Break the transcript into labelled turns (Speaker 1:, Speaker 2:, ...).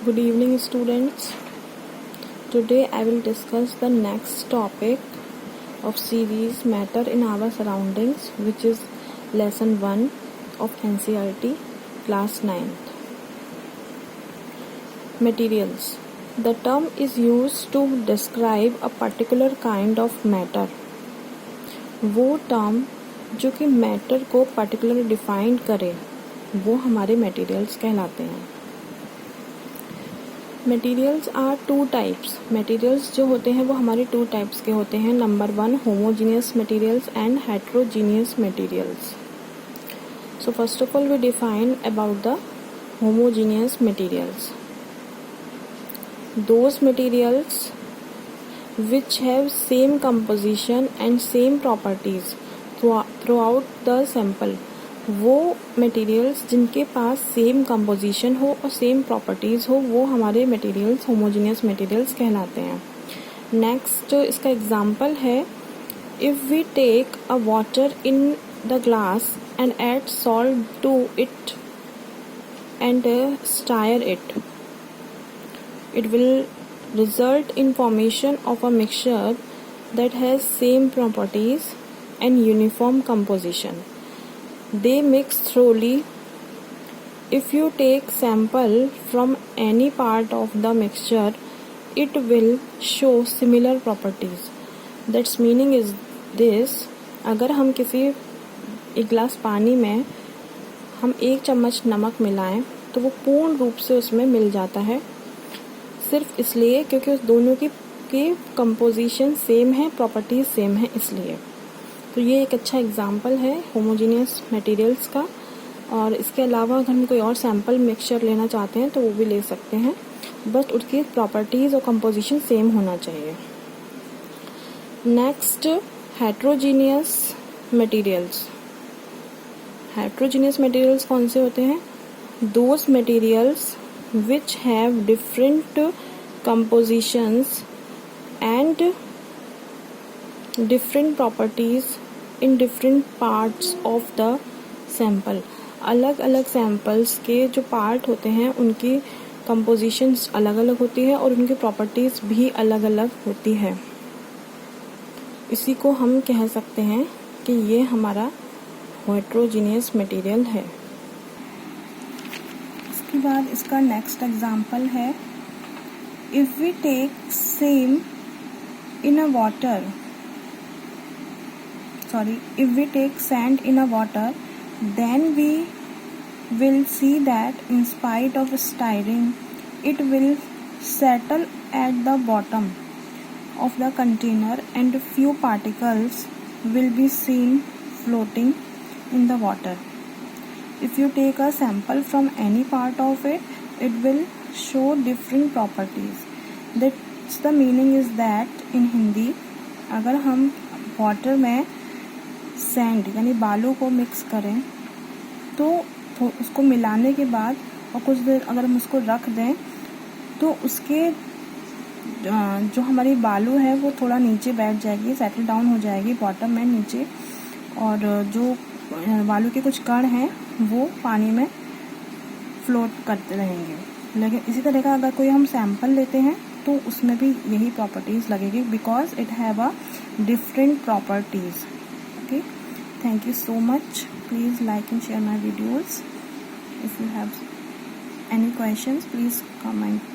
Speaker 1: Good evening, students. Today I will discuss the next topic of series Matter in Our Surroundings, which is lesson 1 of NCERT class 9th. Materials. The term is used to describe a particular kind of matter. वो term जो कि matter को particular define करे वो हमारे materials कहलाते हैं. Materials are two types. मटेरियल्स जो होते हैं वो हमारे टू टाइप्स के होते हैं. Number 1 homogeneous materials and heterogeneous materials. So first of all we define about the homogeneous materials. Those materials which have same composition and same properties throughout the sample. वो मटेरियल्स जिनके पास same composition हो और same properties हो वो हमारे materials homogeneous materials कहलाते हैं. Next इसका एग्जांपल है, if we take a water in the glass and add salt to it and stir it, it will result in formation of a mixture that has same properties and uniform composition. They mix thoroughly. If you take sample from any part of the mixture, it will show similar properties. That's meaning is this, अगर हम किसी एक गिलास पानी में हम 1 चम्मच नमक मिलाएं तो वो पूर्ण रूप से उसमें मिल जाता है, सिर्फ इसलिए क्योंकि उस दोनों की कंपोजिशन सेम है, प्रॉपर्टीज सेम है इसलिए. तो ये एक अच्छा एग्जांपल है होमोजीनियस मटेरियल्स का. और इसके अलावा अगर हम कोई और सैम्पल मिक्सचर लेना चाहते हैं तो वो भी ले सकते हैं, बट उसकी प्रॉपर्टीज़ और कंपोजिशन सेम होना चाहिए. Next heterogeneous materials. Heterogeneous materials कौन से होते हैं? Those materials which have different compositions and different properties in different parts of the sample. अलग अलग सैम्पल्स के जो पार्ट होते हैं उनकी कंपोजिशंस अलग अलग होती है और उनकी प्रॉपर्टीज़ भी अलग अलग होती है. इसी को हम कह सकते हैं कि ये हमारा हेट्रोजीनियस मटेरियल है. इसके बाद इसका नेक्स्ट एग्जांपल है, if we take same in a water if we take sand in a water, then we will see that in spite of stirring, it will settle at the bottom of the container and few particles will be seen floating in the water. If you take a sample from any part of it, it will show different properties. That's the meaning is that in Hindi, अगर हम water में sand यानी बालू को mix करें तो उसको मिलाने के बाद और कुछ देर अगर हम उसको रख दें तो उसके जो हमारी बालू है वो थोड़ा नीचे बैठ जाएगी, सेटल डाउन हो जाएगी बॉटम में नीचे, और जो बालू के कुछ कण हैं वो पानी में फ्लोट करते रहेंगे. लेकिन इसी तरह का अगर कोई हम सैंपल लेते हैं तो उसमें भी यही प्रॉपर्टीज़ लगेगी, because it have a different properties. Okay, thank you so much. Please like and share my videos. If you have any questions, please comment.